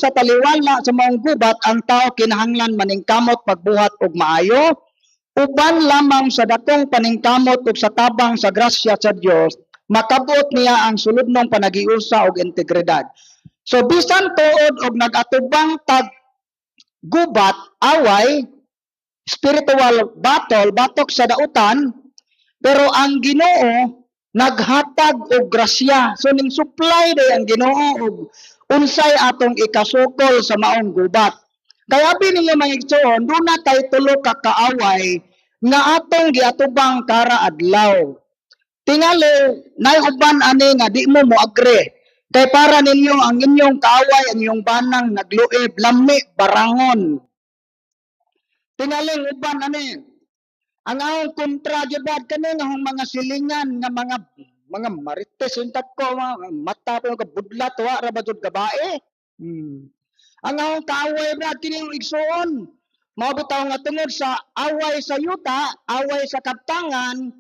sa taliwala sa maong gubat, ang tao kinahanglan maningkamot pagbuhat og maayo, uban lamang sa dakong paningkamot ug sa tabang sa grasya sa Dios, makabot niya ang suludnong panagiusa og integridad. So bisan tuod og nagatubang tag gubat, away, spiritual battle, batok sa dautan, pero ang Ginoo naghatag og grasya. So ning supply day ang Ginoo og unsay atong ikasukol sa maong gubat. Kaya ninyo mga igsoon, doon na kay tulo ka kaaway nga atong giatubang kara adlaw. Tingali, nay uban ani nga di mo agree. Kay para ninyo ang inyong kaaway, ang inyong banang nagluib, lami, barangon. Tingali, uban ani. Ang akong kontra jud kani nga mga silingan nga mga marites untat ko mga mata pa ka budlat wa ra ba jud gabae. Ang akong kaaway brad kini igsoon. Mao bitaw nga tungod sa away sa yuta, away sa kaptangan,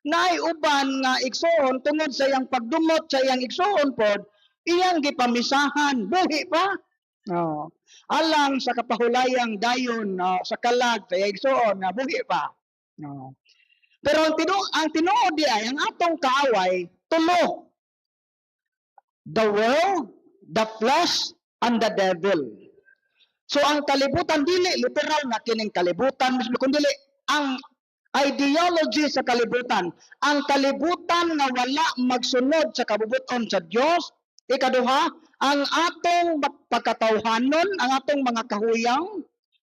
naay uban nga igsoon tungod sa iyang pagdumot sa iyang igsoon pod, iyang gipamisahan buhi pa. Alang sa kapahulayang dayon sa kalag sa iyang igsoon nga buhi pa. Pero ang tinuod di ay ang atong kaaway tulo. The world, the flesh, and the devil. So ang kalibutan dili literal na kining kalibutan mismo kundi ang ideology sa kalibutan. Ang kalibutan nga wala magsunod sa kabubuton sa Dios. Ikaduha, ang atong pagkatawhanon, ang atong mga kahuyang,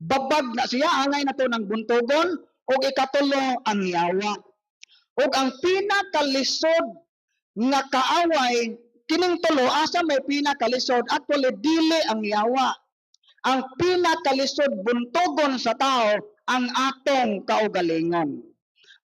babag na siya, angay na to ng buntogon, o ikatulo ang yawa. O ang pinakalisod nga kaaway, kining tulo, asa may pinakalisod, actually dili ang yawa. Ang pinakalisod buntogon sa tao, ang atong kaugalingon.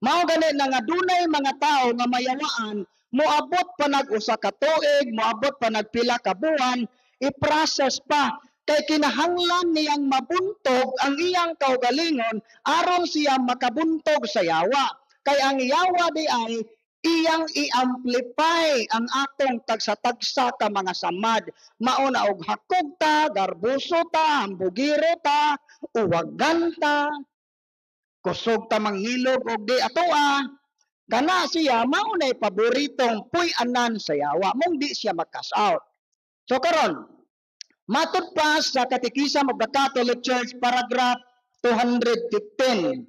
Mao gani na nga dunay mga tao nga mayawaan, moabot pa nag-usa ka tuig, moabot pa nagpila ka buwan, i-process pa. Kay kinahanglan niyang mabuntog ang iyang kaugalingon aron siya makabuntog sa yawa. Kay ang yawa di ay iyang i-amplify ang atong tagsa-tagsa ka mga samad. Mauna og hakog ta, garbuso ta, hambugiro ta, uwagan ta, kusog ta manghilog og di atoa. Kana siya maunay paboritong puy-anan sa yawa. Mong di siya mag-cash out. So karon, matud pa sa Katekism of the Catholic Church, paragraph 215.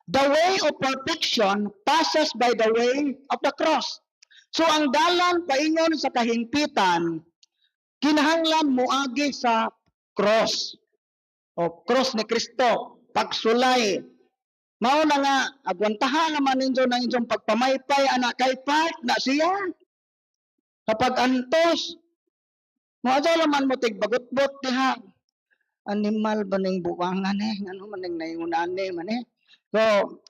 The way of perfection passes by the way of the cross. So ang dalan paingon sa kahingpitan, kinahanglan moagi sa cross. O cross ni Kristo, pagsulay. Mao na nga, agwantahan naman ninyo ng inyong pagpamaypay, anak kay part na siya. Kapag antos, moadyo naman mo tigbagot-bot diha. Animal ba ning buwangan ano man ning naingunan man So,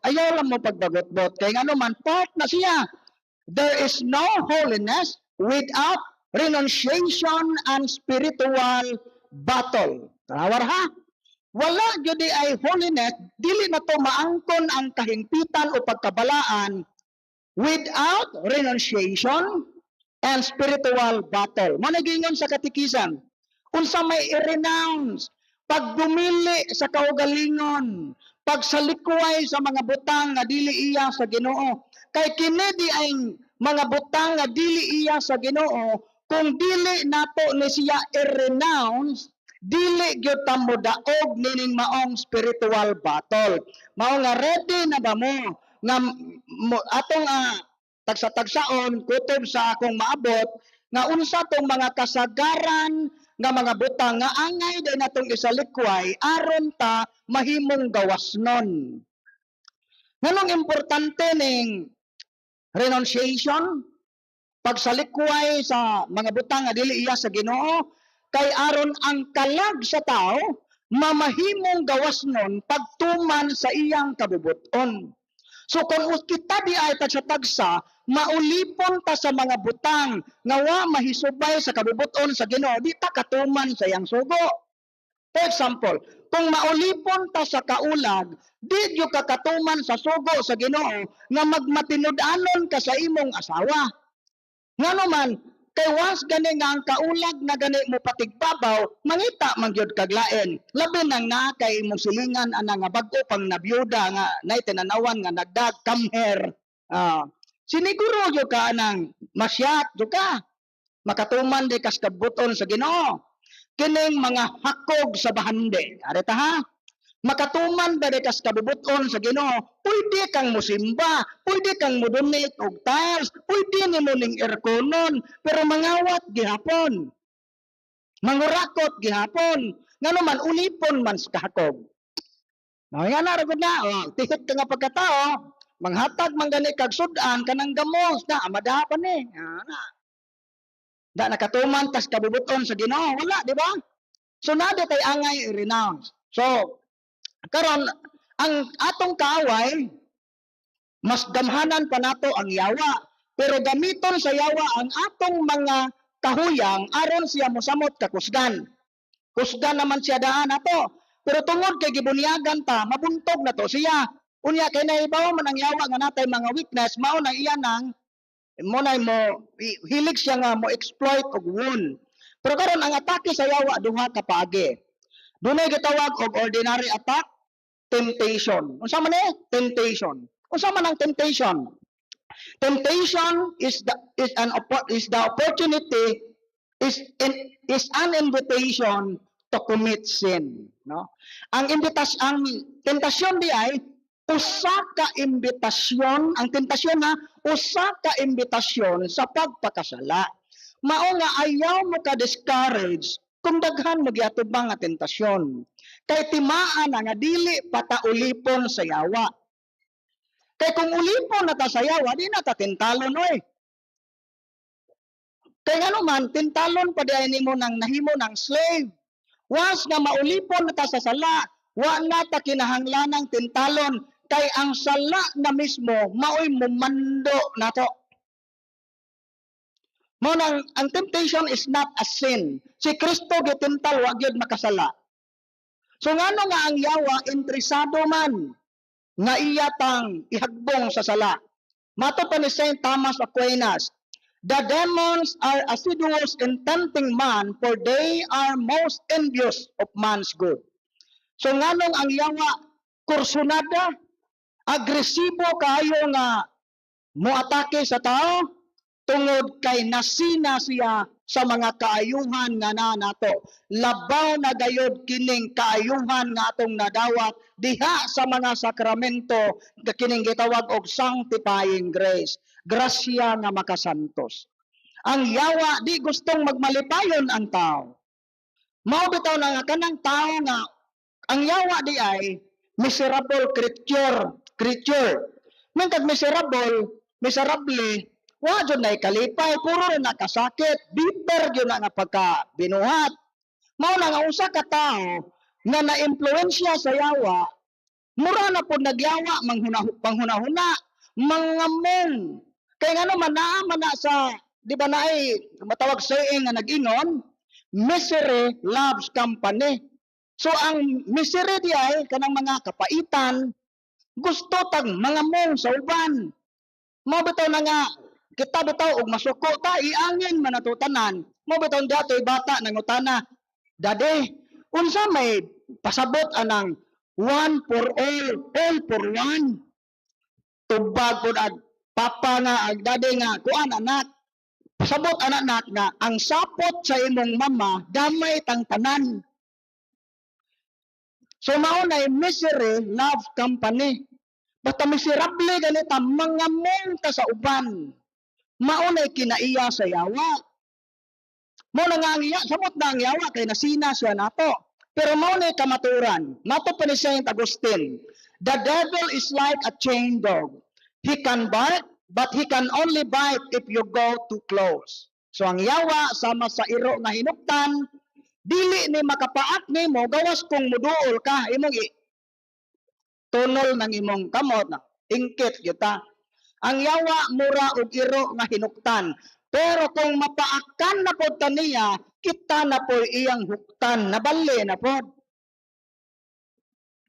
ayaw lang mo pagbagot-bot. Kaya nga naman, part na siya. There is no holiness without renunciation and spiritual battle. Tawar ha? Wala yun ay holiness, dili na to maangkon ang kahingpitan o pagkabalaan without renunciation and spiritual battle. Managingon sa katikisan, unsa may i-renounce, pagdumili sa kaugalingon, pagsalikway sa mga butang nga dili iya sa Ginoo. Kay kini di ay mga butang nga dili iya sa Ginoo, kung dili nato ni siya i-renounce, dili gyud ta mo daog nining maong spiritual battle. Mao nga ready na ba mo nga atong tagsa-tagsaon kutob sa akong maabot nga unsa tong mga kasagaran nga mga butang nga angay day natong isalikway aron ta mahimong gawasnon. Nganong importante ning renunciation, pagsalikway sa mga butang nga dili iya sa Ginoo, kay aron ang kalag sa tao mamahimong gawasnon pagtuman sa iyang kabubuton. So kung kita di ay tagsa-tagsa, maulipon ta sa mga butang nga wa mahisubay sa kabubuton sa Ginoo, di ta katuman sa iyang sugo. For example, kung maulipon ta sa kaulag, di yo kakatuman sa sugo sa Ginoo nga magmatinud-anon ka sa imong asawa. Ngano man, Kay once gani nga ang kaulag na gani mo patigbabaw, mangita man gyud kag lain. Labi nang na kay imong silingan ana nga bag-o pang nabiyuda nga nay tinanawan nga nagdag come here. Siniguro yo ka anang masyat yo ka. Makatuman di kas kabuton sa Ginoo. Kining mga hakog sa bahande. Arita ha? Makatuman ba di kas kabubuton sa Ginoo, pwede kang musimba, pwede kang mudunit og tiles, pwede ni mo ning airconon, pero mangawat gihapon. Mangurakot gihapon. Ngano man ulipon man sa kahakog. Nga na ragod na, tihit ka nga pagkatao, manghatag man gani kag sudan kanang gamos na amadapan ni. Da nakatuman tas kabubuton sa Ginoo, wala, di ba? So nada tay angay i-renounce. So karon ang atong kaaway mas gamhanan pa nato ang yawa, pero gamiton sa yawa ang atong mga kahuyang aron siya mosamot ka kusgan. Kusgan naman siya daan nato, pero tungod kay gibunyagan ta mabuntog na to siya. Unya kay nahibaw man ang yawa nga natay mga weakness, mao na iya nang mo hilig siya nga mo exploit og wound. Pero karon ang atake sa yawa duha ka paagi. Dunay gitawag og ordinary attack, temptation. Unsa man temptation? Unsa man ang temptation? Temptation is the opportunity, is an invitation to commit sin, no? Ang tentasyon di ay usa ka imbitasyon, ang tentasyon na usa ka imbitasyon sa pagpakasala. Mao nga ayaw mo ka discourage kung daghan mo giatubang nga tentasyon. Kay timaan nga dili pataulipon sa yawa. Kay kung ulipon na ta sa yawa, di na ta tintalon oy. Kay ano man, tintalon pa diay nimo nang nahimo ng slave. Once nga maulipon na ta sa sala, wa na ta kinahanglanang tintalon. Kay ang sala na mismo, maoy mumando na to. Ang temptation is not a sin. Si Kristo gitintal, wag yun makasala. So ngano nga ang yawa, interesado man nga iyatang ihagbong sa sala. Mato pa ni St. Thomas Aquinas, the demons are assiduous in tempting man, for they are most envious of man's good. So nganong ang yawa, kursunada, agresibo kayo nga moatake sa tao, tungod kay nasina siya sa mga kaayuhan nga nato. Labaw na gayod kining kaayuhan nga atong nadawat diha sa mga sakramento nga kining gitawag og sanctifying grace. Grasya nga makasantos. Ang yawa di gustong magmalipayon ang tao. Mao bitaw na nga kanang tao nga ang yawa di ay miserable creature. Nang kag miserable, wa jud nay kalipay, puro na nakasakit, bitter gyud na nga pagka binuhat. Mao na nga usa ka tao nga na-impluwensya sa yawa, mura na pud nagyawa panghuna-huna, mangamong. Kay ngano man naa man na sa di ba naay matawag saying nga nag-ingon, misery loves company. So ang misery di ay kanang mga kapaitan, gusto tag mangamong sa uban. Mao bitaw na nga kita bitaw og masuko ta iangin man ato tanan. Mao bitaw datoy bata nangutana, "Dade, unsa may pasabot anang one for all for one?" Tubag pud ad papa nga ag dade nga kuan anak. Pasabot anak nga ang sapot sa imong mama gamay tang tanan. So mao na misery love company. Basta miserable ganita mangamong ka sa uban. Mao na kinaiya sa yawa. Mao na nga ang iya, samot na ang yawa kay nasina siya nato. Pero mao na kamaturan. Mato pa ni Saint Agustin, the devil is like a chained dog. He can bark, but he can only bite if you go too close. So ang yawa sama sa iro nga hinuktan, dili ni makapaak nimo gawas kung muduol ka imong tunol ng imong kamot na ingkit kita. Ang yawa mura og iro nga hinuktan. Pero kung mapaakan na pod taniya, kita na po iyang huktan, nabali na pod.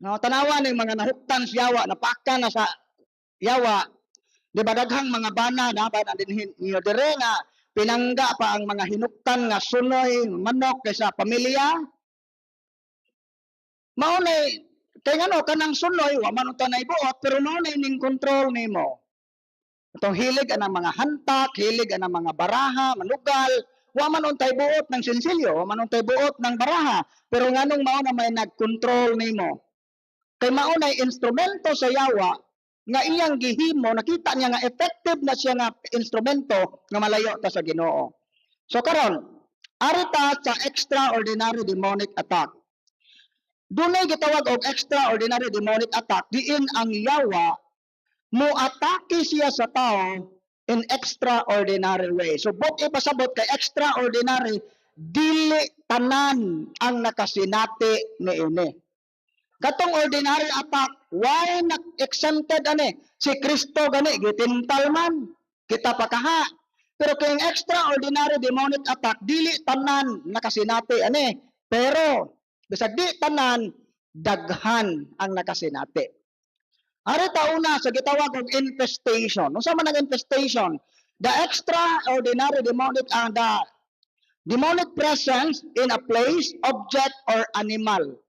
No, tanawa ning mga nahuktan sa yawa, napaakan na sa yawa. Di ba daghang mga bana na ba din niyo dire nga pinangga pa ang mga hinuktan nga sunoy manok kaysa pamilya. Maunay kay ngano kanang sunoy wa man uta naibuot pero maunay ning control nimo. Itong hilig anang mga hantak, hilig anang mga baraha, manugal, wa man untay buot ng sinsilyo, wa man untay buot ng baraha, pero nganong mao na may nag-control nimo. Kay maunay instrumento sa yawa nga iyang gihimo, nakita niya nga effective na siya nga instrumento nga malayo ta sa Ginoo. So karon, arita sa extraordinary demonic attack. Dunay gitawag og extraordinary demonic attack diin ang yawa moatake siya sa tao in extraordinary way. So bukod ipasabot kay extraordinary, dili tanan ang nakasinati niini. Katong ordinary attack, why exempted ani? Si Kristo gani gitintal man, kita pakaha. Pero kay extraordinary demonic attack, dili tanan nakasinati ani. Pero bisag di tanan, daghan ang nakasinati. Ari una sa gitawag og infestation. Unsa man ang infestation? The extraordinary demonic the demonic presence in a place, object or animal.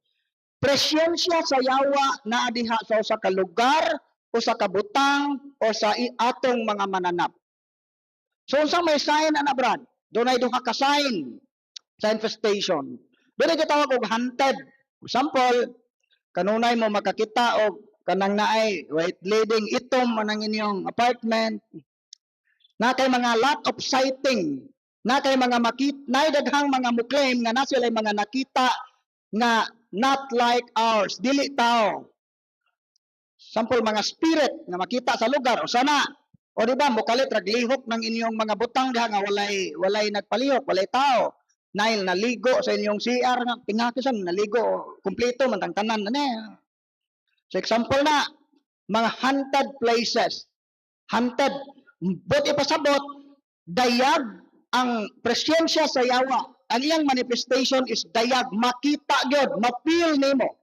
Presyensya sa yawa na diha sa usa ka lugar o sa kabutang o sa atong mga mananap. So unsa may sign ana brad? Dunay duha ka sign sa infestation. Dunay gitawag og hunted. Example, kanunay mo makakita og kanang naay white leading itom manang inyong apartment. Na kay mga lot of sighting, na kay mga nay daghang mga muklaim nga na sila mga nakita nga not like ours, dili tao. Sample mga spirit nga makita sa lugar o sana. O di ba mukalit raglihok ng inyong mga butang diha nga walay nagpalihok, walay tao. Nail naligo sa inyong CR nga pingakisan naligo kumpleto man tang tanan ani. So example na mga haunted places. Haunted. But ipasabot dayag ang presyensya sa yawa. Ang iyang manifestation is dayag, makita gyud, mapil nimo.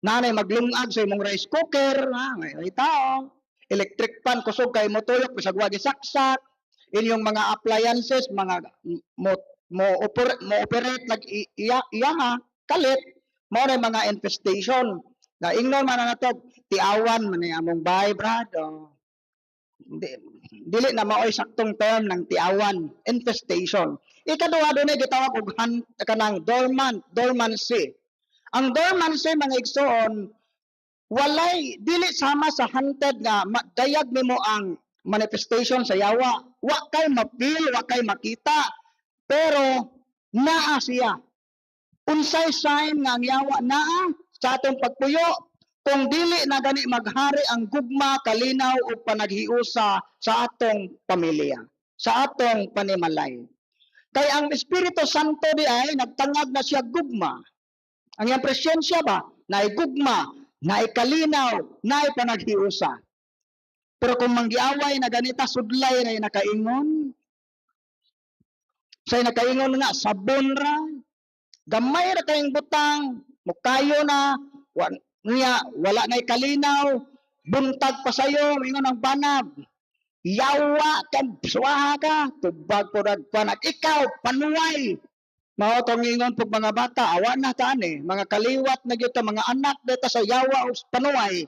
Nanay maglungag sa imong rice cooker, may tao, electric pan kusog kay motuyok bisag wa gisaksak, inyong mga appliances, mga mo operate iyaha, kalit, mao na mga infestation. Na ingnon man na to, tiawan man ni among bahay brad. Dili na maoy saktong term ng tiawan, infestation. Ikaduha dunay gitawag og kanang dormancy. Ang dormancy mga igsoon walay dili sama sa hunted nga dayag nimo ang manifestation sa yawa. Wa kay mapil, wa kay makita, pero naa siya. Unsay sign nga ang yawa naa sa atong pagpuyo? Kung dili na gani maghari ang gugma, kalinaw o panaghiusa sa atong pamilya, sa atong panimalay. Kay ang Espiritu Santo di ay nagtangag na siya gugma. Ang iyang presyensya ba? Naay gugma, naay kalinaw, naay panaghiusa. Pero kung manggiaway na ganita, sudlay na nakaingon. Say nakaingon nga, sabon ra. Gamay ra kayong butang, mukayo na, niya wala na'y kalinaw, buntag pa sayo, ingon ang banab. Yawa ka, suwaha ka, tubag po nagpanag. Ikaw, panuway. Mao tong ingon pug mga bata, awa na ta ani, mga kaliwat na gyud mga anak deta sa yawa o panuway.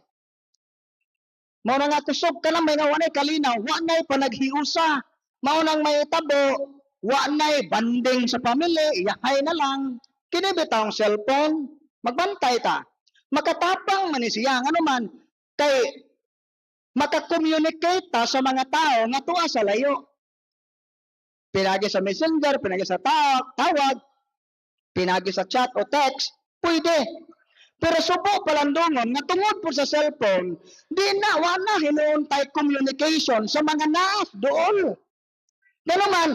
Mao na nga kusog ka na may nga wanay kalinaw, wa nay panaghiusa. Mao nang may tabo, wa nay banding sa pamilya, iyahay na lang. Kini bitaw ang cellphone, magbantay ta. Makatapang man siya, ano man, kay makakommunicate ta sa mga tao nga tuwa sa layo. Pinagi sa messenger, pinagi sa tawag, pinagi sa chat o text, pwede. Pero subo palandungon, nga tungod po sa cellphone, di na, wala hinuuntay communication sa mga naas doon. Gano'n man,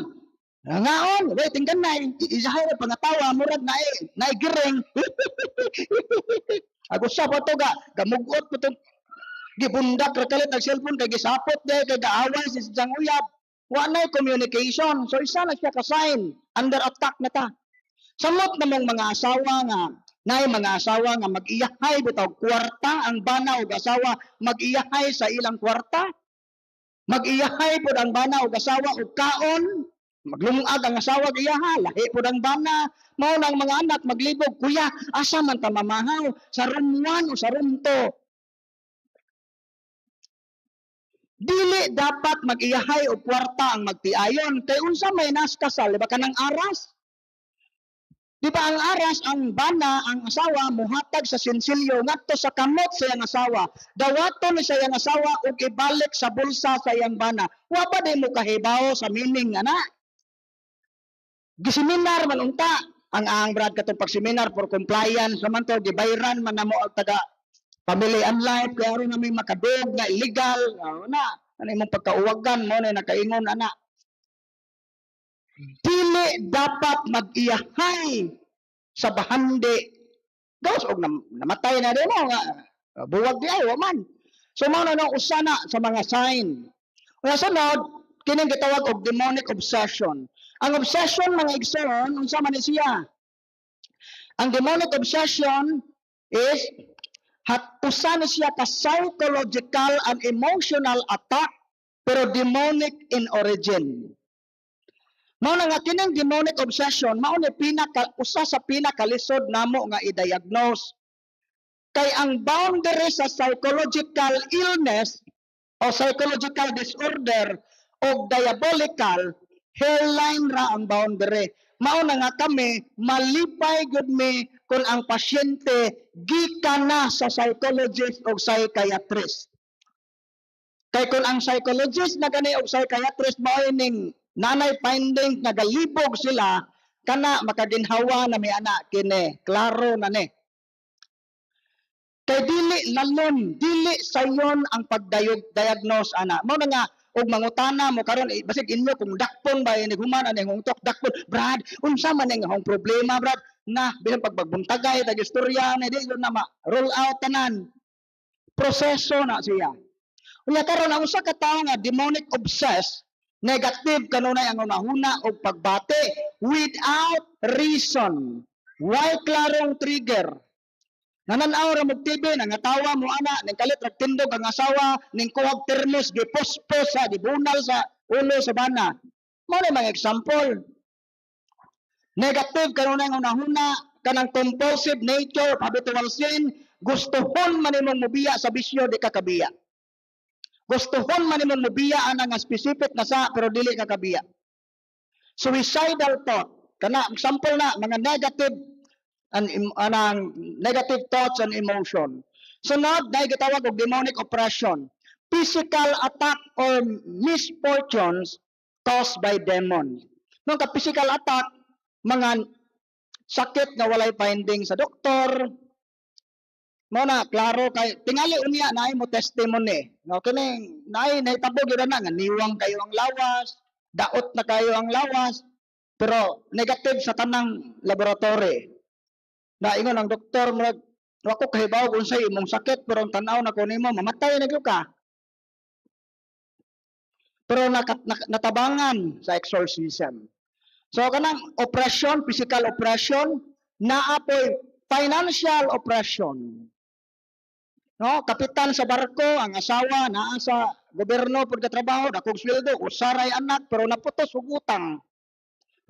ngaon, waiting ka na, isahay na pangatawa, murag na giring. Ako sa po ito gamugot po ito, gibundak rakalit ang cellphone, kay gisapot de, kay gaaway si Sijang Uyab. Wala communication. So isa na siya ka-sign, under attack na ta. Samot namang mga asawa nga, mga asawa nga mag-iyahay bitaw kwarta, ang bana o asawa mag-iyahay sa ilang kwarta. Mag-iyahay pod ang bana og asawa og kaon, maglungag ang asawa og iyaha, lahi pod ang bana, mao nang mga anak maglibog, kuya, asa man ta mamahaw, sa room 1 o sa room 2. Dili dapat mag-iyahay og kwarta ang magtiayon, kay unsa may nas kasal, di ba kanang aras? Di ba ang aras, ang bana, ang asawa, muhatag sa sinsilyo ngadto sa kamot sa iyang asawa. Dawaton ni sa iyang asawa ug ibalik sa bulsa sa iyang bana. Wa ba di mo kahibaw sa meaning, ana? Giseminar man unta. Ang brad katong pagseminar for compliance naman to, gibayran man namo ang taga family and life, kaya aron na may makadog na illegal. Ano imong pagkauwagan mo na nakaingon, ana? Dili dapat mag-iyahay sa bahandi. Gawas og namatay na din mo nga buwag di ay wa man. So mao na nang usana sa mga sign. Una sunod, kining gitawag og demonic obsession. Ang obsession mga igsoon, unsa man ni siya? Ang demonic obsession is usa na siya ka psychological and emotional attack pero demonic in origin. Mao na nga kining demonic obsession mao ni usa sa pinakalisod namo nga i-diagnose. Kay ang boundary sa psychological illness o psychological disorder o diabolical, hairline ra ang boundary. Mao na nga kami malipay gud mi kung ang pasyente gikan na sa psychologist o psychiatrist. Kay kung ang psychologist na gani o psychiatrist mao ning nanay finding nagalibog sila kana makaginhawa na may anak kini klaro na ni. Kay dili lalon, dili sayon ang pagdiagnose ana. Mao na nga og mangutana mo karon basig inyo kung dakpon ba ini human ani hungtok dakpon, brad, unsa man ang hong problema, brad? Na bilang pagbuntagay tag istorya na di na roll out tanan. Proseso na siya. Unya karon ang usa ka tawo nga demonic obsessed, negative kanunay ang unahuna og pagbate without reason. Why klarong trigger? Nananaw ra mo TV, nangatawa mo ana, ning kalit nagtindog ang asawa, ning kuwag termos, gipospos sa, gibunal sa ulo sa bana. Mao na mga example. Negative kanunay ang unahuna, kanang compulsive nature, habitual sin, gustuhon man imong mobiya sa bisyo, di ka kabiya. Gustuhon man imong mobiya ana nga specific na sa pero dili ka kabiya. Suicidal thought, kana example na mga negative negative thoughts and emotion. Sunod, na gitawag og demonic oppression, physical attack or misfortunes caused by demons. Nung ka physical attack, mga sakit nga walay finding sa doktor, mo na klaro kay tingali unya naay mo testimony. No kini naay nahitabo gyud na nga niwang kayo ang lawas, daot na kayo ang lawas, pero negative sa tanang laboratory. Na ingon ang doktor murag ako kahibaw kung sa imong sakit pero ang tan-aw na ko nimo mamatay na gyud ka. Pero natabangan sa exorcism. So kanang oppression, physical oppression, naapoy financial oppression. No, kapitan sa barko, ang asawa naa sa gobyerno pud ka trabaho, dakog sweldo, usaray anak pero naputos og utang.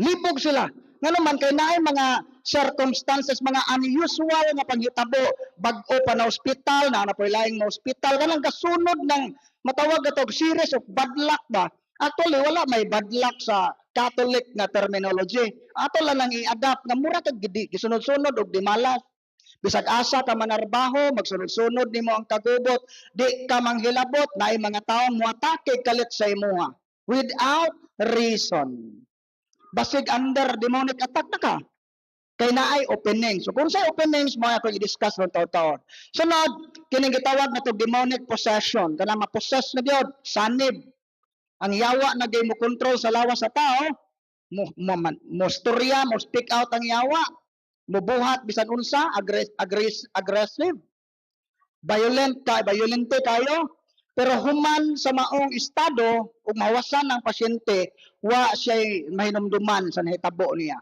Libog sila. Nga naman kay naay mga circumstances, mga unusual nga panghitabo, bag-o pa na ospital, na napoy laing na ospital, kanang kasunod ng matawag ito series of bad luck ba? Actually, wala may bad luck sa Catholic na terminology. Ato lang nang i-adapt nga mura kag gisunod-sunod og di malas. Bisag asa ka manarbaho, magsunod-sunod nimo ang kagubot, di ka manghilabot, naay mga tawo moatake kalit sa imuha without reason. Basig under demonic attack na ka. Kay naay opening. So kung sa openings mo ako i-discuss ng taon-taon. Sunod, kining gitawag na to demonic possession. Kana ma-possess na gyud, sanib. Ang yawa na gay mo control sa lawas sa tao, mo storya, mo speak out ang yawa. Mubuhat bisan unsa, aggressive. Violente kayo. Pero human sa maong estado ug mawasan ang pasyente, wa siya mahinumduman sa nahitabo niya.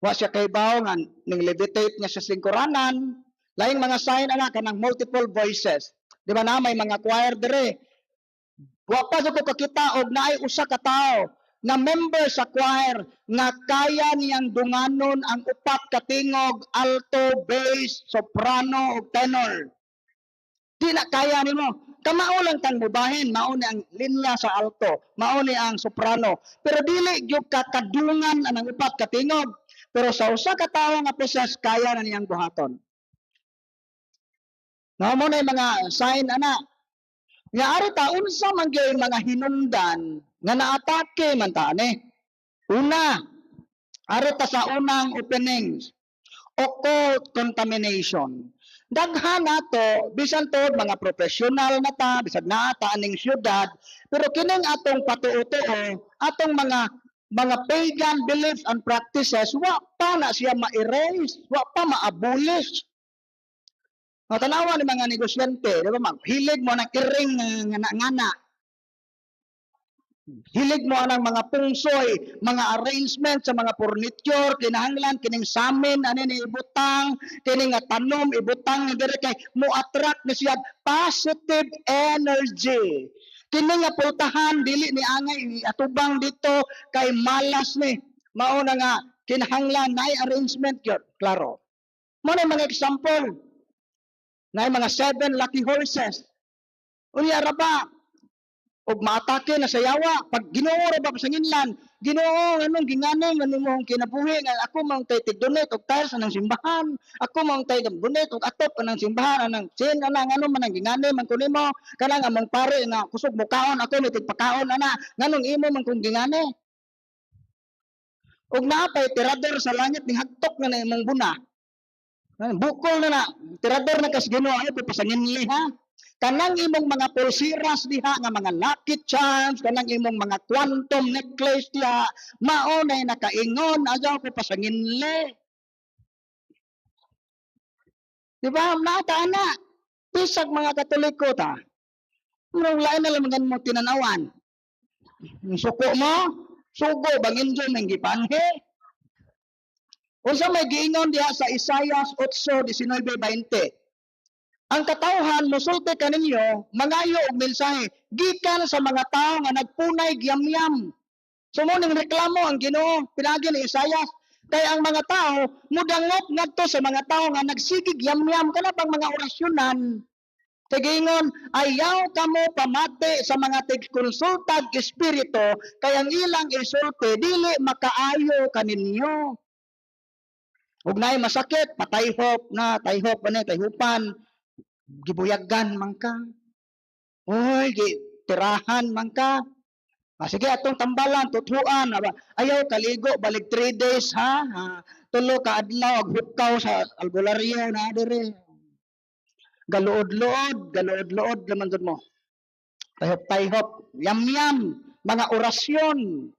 Wa siya kaybaw nga ning levitate niya sa singkuranan, lain mga sign ana kanang multiple voices. Di ba na may mga choir dire? Wa pa jud ko kakita og naay usa ka tawo nga member sa choir nga kaya niyang dunganon ang upat ka tingog, alto, bass, soprano ug tenor. Di na kaya nimo. Kamao lang kang mubahin, mao ni ang linya sa alto, mao ni ang soprano. Pero dili gyud ka kadungan ang upat ka tingog. Pero sa usa ka tawo nga poses kaya na niyang buhaton. No mo na mga sign ana. Nga ari ta unsa man gyud mga hinungdan nga naatake man ta ani. Una, ari ta sa unang openings, occult contamination. Daghan nato bisan tod mga professional na ta bisag naa ta aning syudad, pero kining atong patuo-tuo, atong mga pagan beliefs and practices wa pa na siya ma-erase, wa pa ma-abolish. Tanawa ni mga negosyante, di ba maghilig mo ng iring ngana-ngana. Hilig mo anang mga pungsoy, mga arrangement sa mga furniture, kinahanglan kining samin ani ni ibutang, kining tanom ibutang diri kay mo attract ni siya positive energy. Kini nga pultahan dili ni angay atubang dito kay malas ni. Mao na nga kinahanglan nay arrangement gyud, klaro. Mo na mga example. Nay mga 7 lucky horses. Unya ra ba og maatake na sa yawa pag Ginoo ra ba sa nginlan, Ginoo anong ginganong anong kinabuhi nga ako mang tay tig-donate og tiles anang simbahan, ako mang tay donate og atop anang simbahan anang sin anang ano man ang gingani man kuno mo kanang among pare nga kusog mo kaon ako ni tigpakaon ana nganong imo man kung gingani. Og naapay tirador sa langit ni hagtok na imong buna. Bukol na tirador na kas Ginoo ay pasanginli ha. Kanang imong mga pulsiras diha nga mga lucky charms, kanang imong mga quantum necklace diha, mao nay nakaingon ayaw ko pasanginli. Di ba? Nata ana. Pisag mga Katoliko ta. Murang lain na lang mo tinanawan. Suko mo, sugo bangin dyan ng gipanhe. Unsa may giingon diha sa Isaiah 8:19-20. Ang katawhan mosulti kaninyo mangayo og mensahe gikan sa mga tawo nga nagpunay giyamyam. So mo ning reklamo ang Ginoo pinagi ni Isaiah kay ang mga tao mudangot ngadto sa mga tao nga nagsigig yamyam kana bang mga orasyonan. Tigingon ayaw kamo pamati sa mga tigkonsultag espiritu kay ang ilang isulti dili makaayo kaninyo. Ug naay masakit patayhop na tayhop ani tayhupan. Gibuyagan man ka. Oy, tirahan man ka. Sige, atong tambalan, tutuan. Ayaw kaligo, balik 3 days, ha? Tulo ka adlaw, aghukaw sa albularyo na dire. Galuod-luod naman dun mo. Tayhop-tayhop, yam-yam, mga orasyon.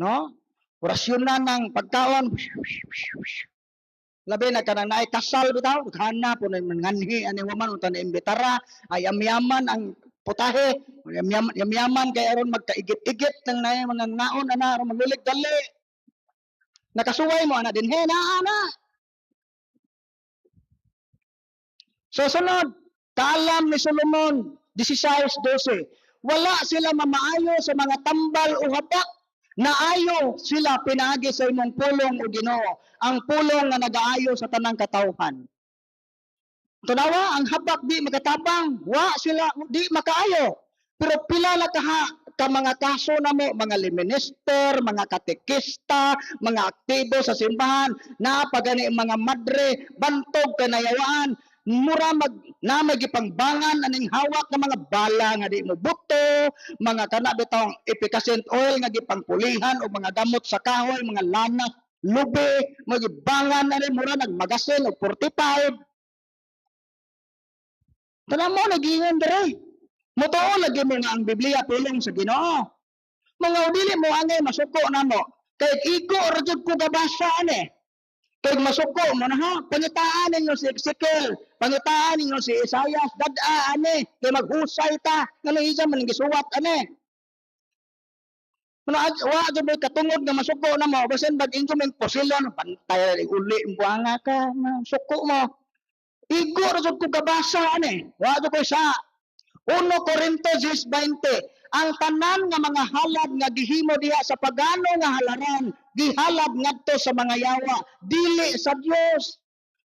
No? Orasyon na ng pagkaon. Labi na kanang naay kasal bitaw kana po na manganhi ani waman unta na imbitara ay amyaman ang putahe yamyaman kay aron magkaigit-igit ng naay mga ngaon ana aron magulig dali nakasuway mo ana dinhe na ana. So sunod kaalam ni Solomon 16:12 wala sila mamaayo sa mga tambal o hapak naayo sila pinaagi sa imong pulong o Ginoo ang pulong nga nagaayo sa tanang katawhan. Tunawa ang habak di makatabang wa sila di makaayo pero pila na ka mga kaso namo mga liminister mga katekista mga aktibo sa simbahan na pagani mga madre bantog kanayawaan mura na magipangbangan aning hawak ng mga bala nga di mo buto, mga kana bitong efficient oil nga gipangpulihan o mga gamot sa kahoy, mga lanas, lubi, magibangan na rin mura nagmagasin og 45. Tanang mo nagingon dere. Motoo lagi mo nga ang Biblia pulong sa Ginoo. Mga dili mo angay masuko namo. Kay igo ra jud ko gabasa ani. Kaya masuko mo na ha, pangitaan ninyo si Ezekiel, pangitaan ninyo si Isaiah, dada, ane, kaya maghusay ta, nga isa man gisuwat, ane. Wa, dyan mo katungod nga masuko na mo, basin bag-inyo may posilon, pantay, uli, buwanga ka, suko mo. Igo, rasod ko kabasa, ane, wa, dyan ko sa 1 Corinto 10:20, ang tanan nga mga halad nga gihimo diha sa pagano nga halaran, gihalad ngadto sa mga yawa, dili sa Dios.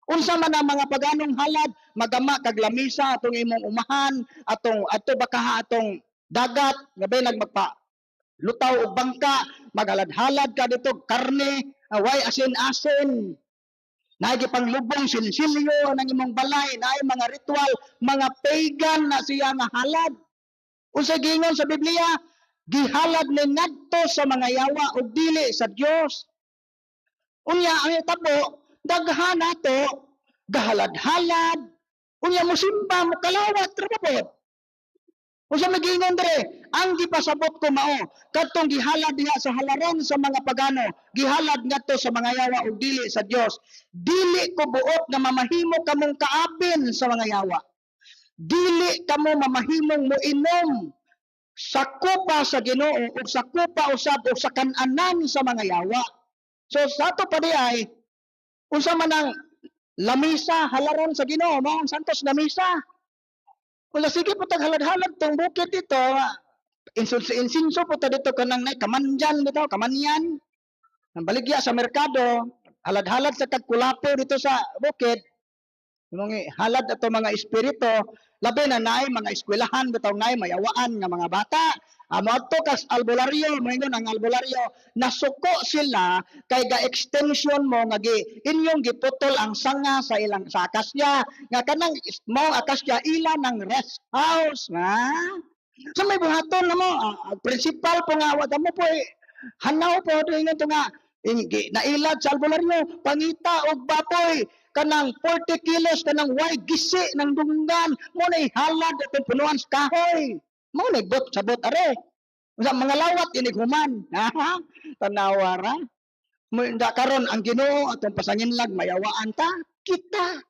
Unsa man ang mga paganong halad, magama kag lamisa atong imong umahan, ato bakaha atong dagat, gabi nagmagpa lutaw og bangka, maghalad-halad ka dito karne, way asin-asin. Naay panglubong silsilyo ng imong balay, naay mga ritual, mga pagan na siya nga halad. Unsa gingon sa Biblia, gihalad ni ngadto sa mga yawa ug dili sa Dios. Unya ang tabo, daghan nato gahalad-halad. Unya mo simba mo kalawat trabot. Unsa magingon dire? Ang gipasabot ko mao, kadtong gihalad diha sa halaran sa mga pagano, gihalad ngadto sa mga yawa ug dili sa Dios. Dili ko buot nga mamahimo kamong kaabin sa mga yawa. Dili kamo mamahimong moinom sa kupa sa Ginoo ug sa kupa usab ug sa kan-anan sa mga yawa. So sa ato pa ay unsa man ang lamisa halaran sa Ginoo, mao ang santos na misa. Kung sige po taghalad-halad tong bukid dito, insinso po ta dito kanang nay kamanyan dito, kamanyan. Ang baligya sa merkado, halad-halad sa kagkulapo dito sa bukid. Mga halad ato mga espiritu, labi na naay mga eskwelahan bitaw naay mayawaan nga mga bata. Amo adto kas albularyo, moingon ang albularyo, nasuko sila kay ga-extension mo nga inyong giputol ang sanga sa ilang sa akasya nga kanang mo akasya ila ng rest house, ha? So may buhaton na mo, principal po nga wala mo po hanaw po ingon to nga nailad sa albularyo, pangita og baboy kanang 40 kilos kanang way gisi ng dunggan mo na ihalad atong punuan sa kahoy. Mo nagbot sabot are. Sa mga lawat inig human. Ha? Tanawara. Mo da karon ang Ginoo atong pasanginlag mayawaan ta kita.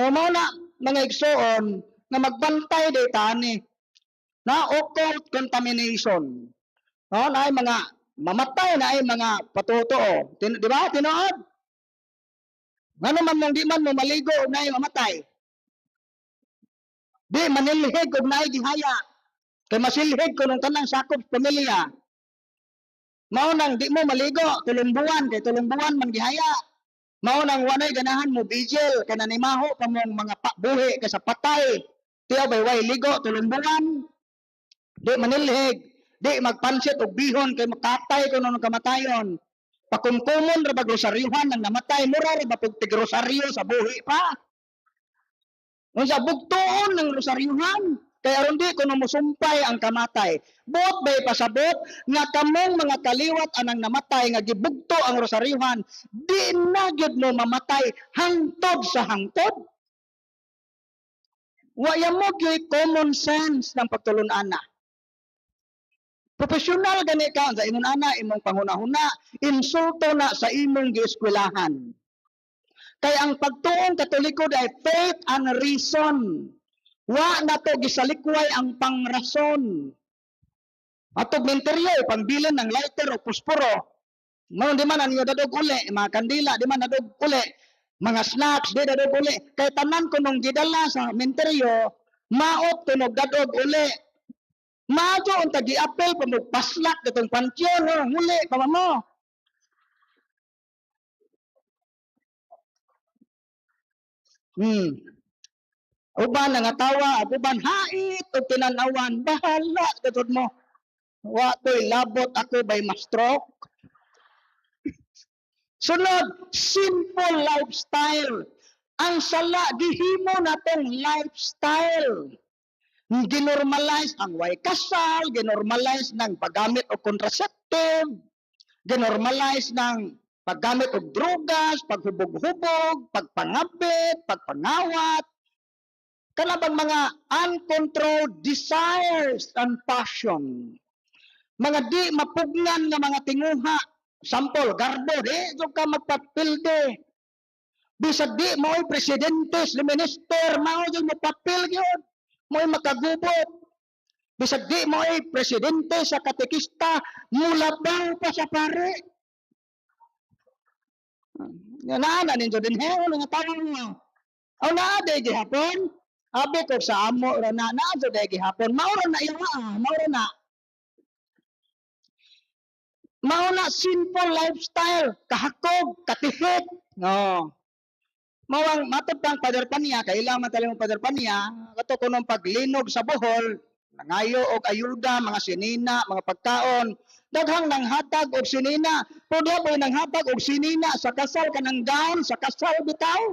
Mo na mga igsoon nga magbantay day tani. Na occult contamination. No, na ay mga mamatay na ay mga patutuo. Di ba? Tinuod? Ngano man mong di man mo maligo og naay mamatay. Di manilhig og naay gihaya. Kay masilhig ko nung tanang sakop pamilya. Mao nang di mo maligo, tulong buwan, kay tulong buwan man gihaya. Mao nang wanay ganahan mo vigil, kay nanimaho pa mong mga buhi kay sa patay. Tiyaw bay way ligo, tulong buwan. Di manilhig, di magpansit og bihon kay makatay ko nung kamatayon. Pakumkumon ra ba grosaryuhan nang namatay, mura ra ba pag tigrosaryo sa buhi pa. Unsa bugtoon ng rosaryuhan? Kaya aron di kuno mosumpay ang kamatay. Buot bay pasabot nga kamong mga kaliwat anang namatay nga gibugto ang rosaryuhan, di na gyud mo mamatay hangtod sa hangtod. Waya mo gyud common sense ng pagtulon-ana. Professional gani ka sa imong ana, imong panghuna-huna, insulto na sa imong gieskwelahan. Kay ang pagtuong Katoliko ay faith and reason. Wa na to gisalikway ang pangrason. Atog menteryo, pangbilan ng lighter o pusporo. Mao di man ninyo dadog uli, mga kandila, di man dadog uli. Mga snacks, di dadog uli. Kay tanan ko nung gidala sa menteryo, maot tunog dadog uli. Majo unta giapel pa mo paslak datong pansyon, huli pa mo. Uban nangatawa, uban hait o tinanawan, bahala katod mo. Wa ko'y labot ako by ma-stroke. Sunod, simple lifestyle. Ang sala, gihimo natong lifestyle. Ginormalize ang way kasal, ginormalize ng paggamit o contraceptive, ginormalize ng paggamit og drogas, paghubog-hubog, pagpangabit, pagpangawat, kanabang mga uncontrolled desires and passion. Mga di mapugnan nga mga tinguha. Sample, garbo, di so ka magpapilde. Bisag di mo'y presidente, minister, mao yung mapapil yun. Mo'y makagubot. Bisag di mo'y presidente sa katekista, mulabaw pa sa pare. Nana ninyo din heo nga tawag mo. O naaday gihapon. Abi ko sa amo ra na naaday gihapon. Maura na iya, maura na. Mao na simple lifestyle, kahakog, katihik. No. Mawang matod pang Father Pania, kailangan talagang Father Pania, kato kunong paglinog sa Bohol, nangayo og ayuda, mga sinina, mga pagkaon, daghang nang hatag og sinina. Pero boy nang hatag og sinina sa kasal kanang gown, sa kasal bitaw.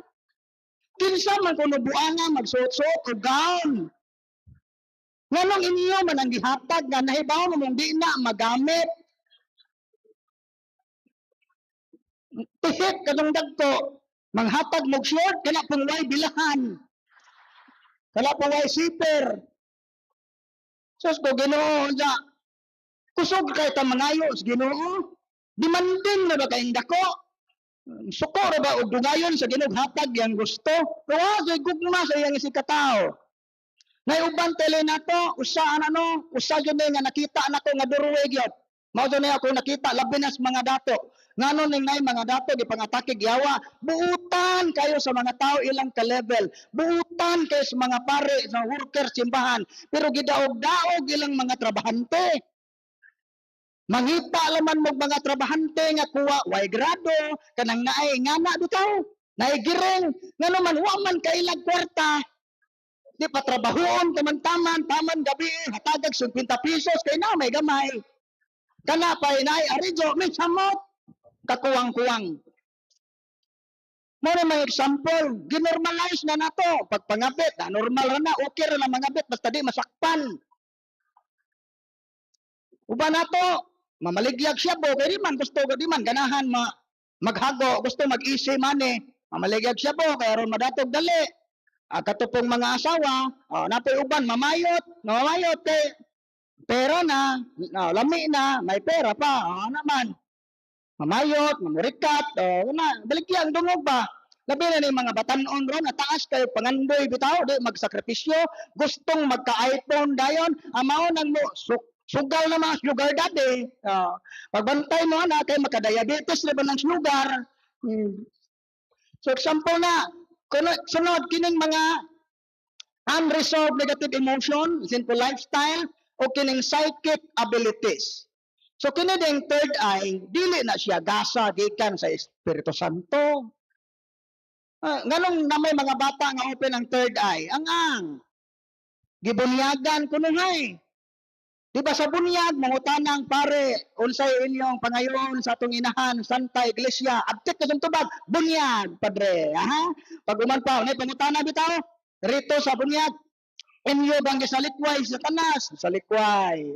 Kinsa man kuno buanga magsuot-suot og gown. Nganong inyo man ang gihatag nga nahibaw mo mong di na magamit. Tihik kadong dagko. Manghatag mog short, kala pong way bilahan. Kala pong way zipper. Sus ko, Ginoo, ja. Kusog kay ta mangayo sa Ginoo. Demanding na ba kayong dako? Suko ra ba og dugayon sa Ginoo hatag yang gusto? Kuha sa gugma sa iyang isikataw. Nay uban tele nato, usa usa jud nga nakita nako nga duruwe gyud. Mao jud ako nakita labi na sa mga dato. Nganon ning nay mga dato gipangatake giyawa, buutan kayo sa mga tao ilang ka level. Buutan kayo sa mga pare, sa worker simbahan, pero gidaog-daog ilang mga trabahante. Mangita laman mo mga trabahante nga kuwa way grado kanang naay ngana bitaw. Naay giring ngano man wa man kailag kwarta. Di pa trabahoon taman gabi hatagag 50 pesos kay na may gamay. Kana pa inay arijo may samot kakuwang-kuwang. Muna may example, ginormalize na nato. Pag pangabit, normal na, okay na mangabit, basta di masakpan. Uba nato, mamaligyak siya po, kaya di man gusto, di man ganahan maghago, gusto mag-isi man eh. Mamaligyak siya po, kaya ron madatog dali. Katupong mga asawa, napoy uban, mamayot kay pera na, lami na, may pera pa, naman. Mamayot, mamurikat, baligyan, dungog ba? Labi na ni mga batanon ron, nataas kayo pangandoy bitaw, di magsakripisyo, gustong magka-iPhone dayon, amao nang mo, sugal na mga sugar daddy. Pagbantay mo na, kay makadiabetes na ba ng sugar? So example na, sunod kining mga unresolved negative emotion, sinful lifestyle, o kining psychic abilities. So kini ding third eye, dili na siya gasa gikan sa Espiritu Santo. Nganong na may mga bata nga open ang third eye? Ang gibunyagan kuno hay. Di ba sa bunyag mangutanang pare unsay inyong pangayon sa atong inahan Santa Iglesia? Abtik ka tubag, bunyag padre. Pag uman pa, nay pangutana bitaw. Rito sa bunyag, inyo bang gisalikway sa tanas? Salikway,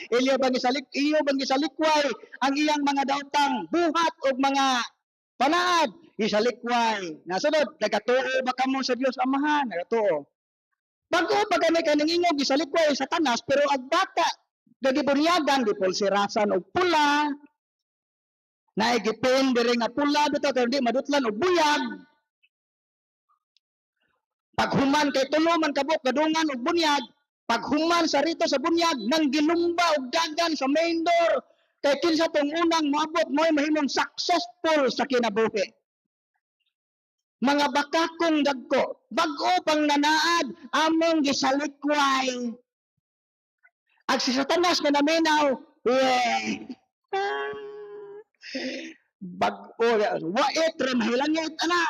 Inyo bang gisalikway ang iyang mga daotang buhat o mga panaad? Isalikway. Nasunod, nagatuo ba kamo sa Dios Amahan? Nagatuo. Bago pa kami kaning inyo gisalikway sa tanas, pero ang bata, gagibunyagan, gipulsirasan o pula, naigipin, diri nga pula, bito, pero di madutlan o buyag, paghuman kay tuluman kabuk gadungan og bunyag, paghuman sa rito sa bunyag nang ginumba og dagan sa main door kay kinsa tong unang moabot mo'y mahimong successful sa kinabuhi. Mga bakakong dagko, bag-o pang nanaad among gisalikway. Ag si Satanas nga naminaw, bag-o, wait ra mahilangit ana.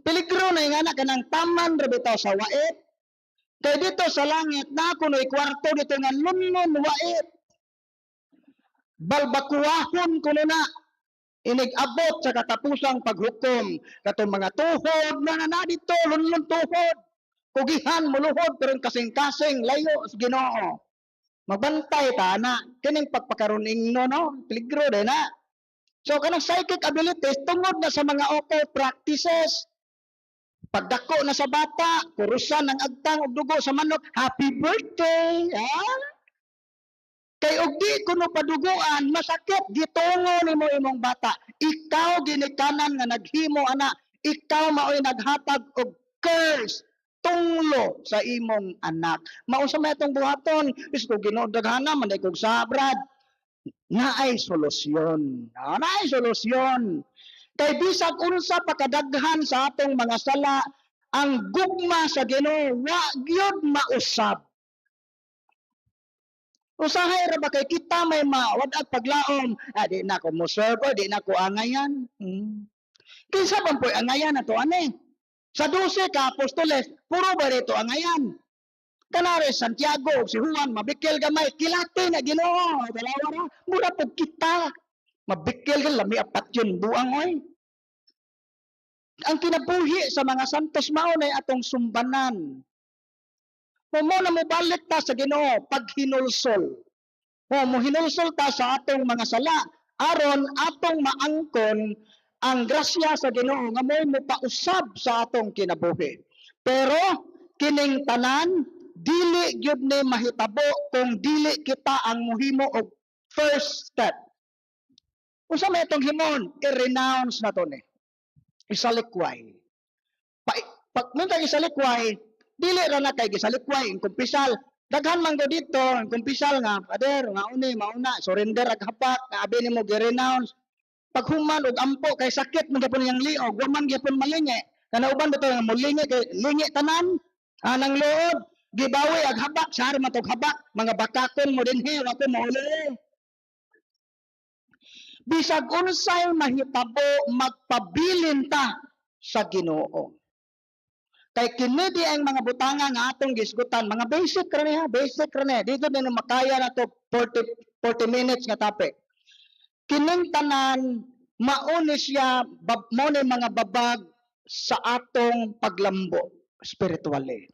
Peligro na yung anak kanang taman rabitaw sa wait. Kaya dito sa langit na kuno'y kwarto dito nga lunlun wait. Balbakuahon kuno na. Inig-abot sa katapusang paghukom. Katong mga tuhod na dito, lunlun tuhod. Kugihan muluhod pero kasing-kasing layo sa Ginoo. Magbantay ta na. Kining pagpakaruning no? Peligro din na. So kanang psychic abilities tungod na sa mga occult practices. Pagdako na sa bata, kurusan ng agtang og dugo sa manok, happy birthday! Kay og di kuno paduguan, masakit gitungo nimo imong bata. Ikaw ginikanan nga naghimo ana, ikaw mao'y naghatag og curse tunglo sa imong anak. Mao sa may atong buhaton, isko Ginoo daghana man kog sabrad. Naay solusyon. Naay solusyon. Kay bisag unsa pakadaghan sa atong mga sala, ang gugma sa Ginoo wa gyud mausab. Usahay ra ba kay kita may mawad-at paglaom. Di na ko mo serve, di na ko angayan. Kinsa man po'y angayan ato ani? Sa 12 ka apostoles, puro ba rito angayan? Kanare Santiago, si Juan, mabikil gamay, kilati na Ginoo, dalawa ra, mura pud kita. Mabikil ka lami apat yun buang oy. Ang kinabuhi sa mga santos mao na atong sumbanan. Mo na mo balik ta sa Ginoo pag hinulsol. Mo hinulsol ta sa atong mga sala aron atong maangkon ang grasya sa Ginoo nga mo pausab sa atong kinabuhi. Pero kining tanan dili gyud ni mahitabo kung dili kita ang muhimo og first step. Unsa may itong himon? I-renounce na to ni. Isalikway. Pag munta isalikway, dili ra na kay gisalikway ang kumpisal. Daghan man go dito ang kumpisal nga, pader, nga uni, mauna, surrender ag hapak, nga abi nimo gi-renounce. Pag human og ampo kay sakit man gyapon yang liog, wa man gyapon malingi. Kanauban dito nga mulingi kay lingi tanan, anang luod, gibawi ag habak, sar man tog habak, mga bakakon mo dinhi, wa ko mauli. Bisag unsay mahitabo magpabilin ta sa Ginoo. Kay kini di ang mga butanga nga atong gisgutan, mga basic ra niya, basic ra niya. Dito na makaya na to 40 minutes nga topic. Kining tanan mauni siya mo ni mga babag sa atong paglambo spiritually.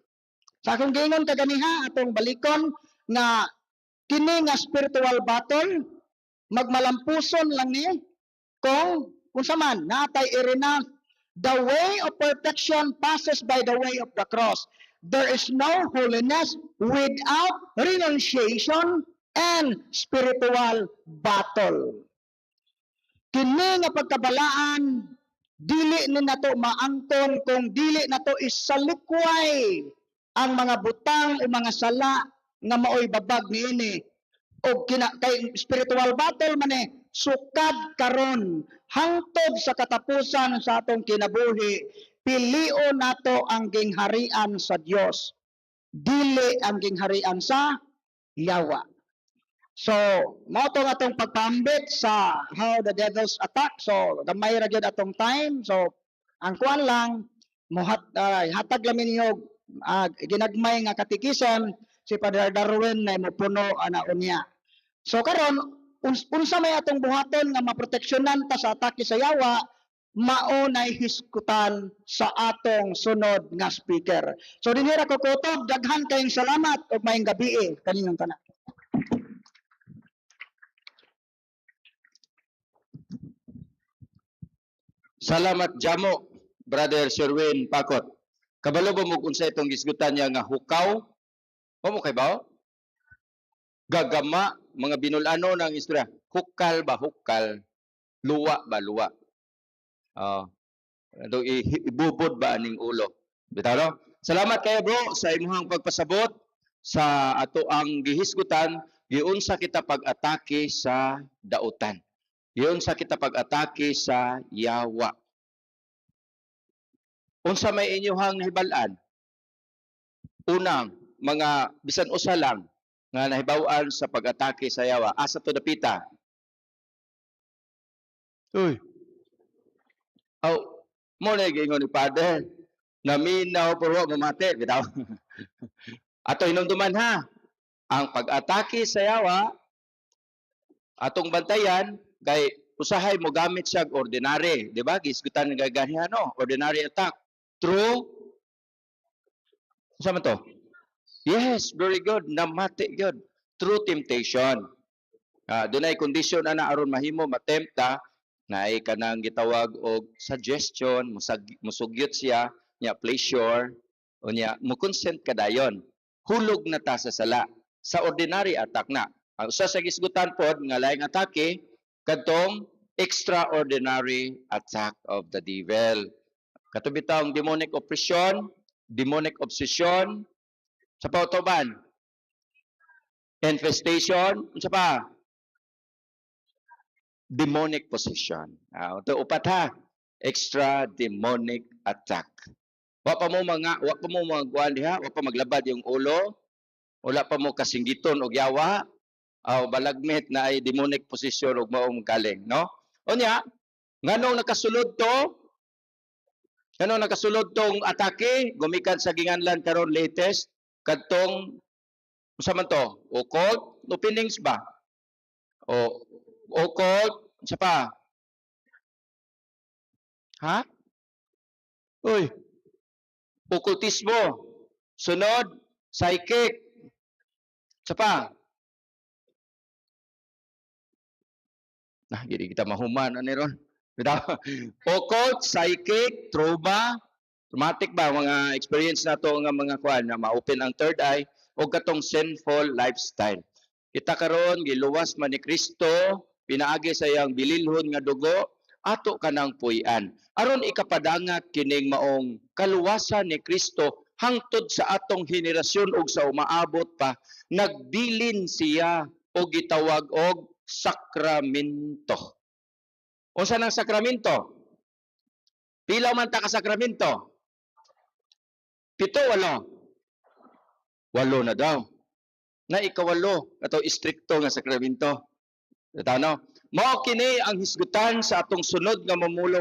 Sa akong gingon kaganiha atong balikon nga kini nga spiritual battle magmalampuson lang ni kung unsa man natay i-renounce. The way of perfection passes by the way of the cross. There is no holiness without renunciation and spiritual battle. Kini nga pagkabalaan, dili ni nato maangkon kung dili nato isalikway ang mga butang o mga sala nga maoy babag niini. O kay spiritual battle man sukad karon hangtod sa katapusan sa atong kinabuhi, pilion nato ang gingharian sa Dios, dili ang gingharian sa yawa. So, mao to atong pagpambit sa how the devils attack. So, gamay ra gyud atong time. So, ang kuan lang hatag lamin niyo ginagmay nga katikisem si Father Darwin na mopuno ana unya. So karon unsa may atong buhaton nga maproteksyonan ta sa atake sa yawa, mao nay hiskutan sa atong sunod nga speaker. So dinhi ra ko kutob, daghan kayong salamat ug maayong gabi kaninyong tanan. Salamat jamo, Brother Sherwin Pakot. Kabalo ba mo unsa itong gisgutan niya nga hukaw? Mo kay ba? Gagama, mga binulano ng istorya. Hukal ba hukal? Luwa ba luwa? Ibubod ba aning ulo? Bitaw no? Salamat kayo bro sa imuhang pagpasabot sa ato ang gihisgutan, giunsa kita pag-atake sa dautan. Giunsa kita pag-atake sa yawa. Unsa may inyuhang nahibalan? Unang, mga bisan usa lang nga nahibaw-an sa pag-atake sa yawa. Asa to dapita? Uy. Mo na gingon ni Father, naminaw pero mamate, bitaw. Ato hinumduman ha. Ang pag-atake sa yawa atong bantayan kay usahay mo gamit siya ordinary, di ba? Gisgutan ng gaganihan, no? Ordinary attack. True? Sama to? Yes, very good. Namati good. True temptation. Dunay condition ana aron mahimo matempta na ay kanang gitawag og suggestion, musugyot siya, nya pleasure, o nya mo consent kadayon. Hulog na ta sa sala. Sa ordinary attack na. Ang usa sa gisgutan pod nga laing atake kadtong extraordinary attack of the devil. Katubitang demonic oppression, demonic obsession, sa pautoban, infestation, sa pa, demonic possession. Ito upat ha, extra demonic attack. Wa pa mo magkuan diha, wa pa maglabad yung ulo, wala pa mo kasinggiton og yawa, balagmit na ay demonic possession ug maong galing, no? Unya, nganong nakasulod to? Nganong nakasulod tong atake gumikan sa ginganlan karon latest kadtong unsa man to? Occult openings ba? O occult unsa pa? Ha? Uy, okultismo. Sunod, psychic. Unsa pa? Gidi kita mahuman ani ron. Occult, psychic, trauma, traumatic ba mga experience nato nga mga kuan na ma-open ang third eye o katong sinful lifestyle. Kita karon giluwas man ni Kristo, pinaagi sa iyang bililhon nga dugo, ato kanang puy-an. Aron ikapadangat kining maong kaluwasan ni Kristo hangtod sa atong henerasyon ug sa umaabot pa, nagbilin siya o gitawag og sakramento. Unsa nang sakramento? Pila man ta ka sakramento? 7, 8. 8 na daw. Na ikawalo ato istrikto nga sakramento. Tano? Mao kini ang hisgutan sa atong sunod nga mamulong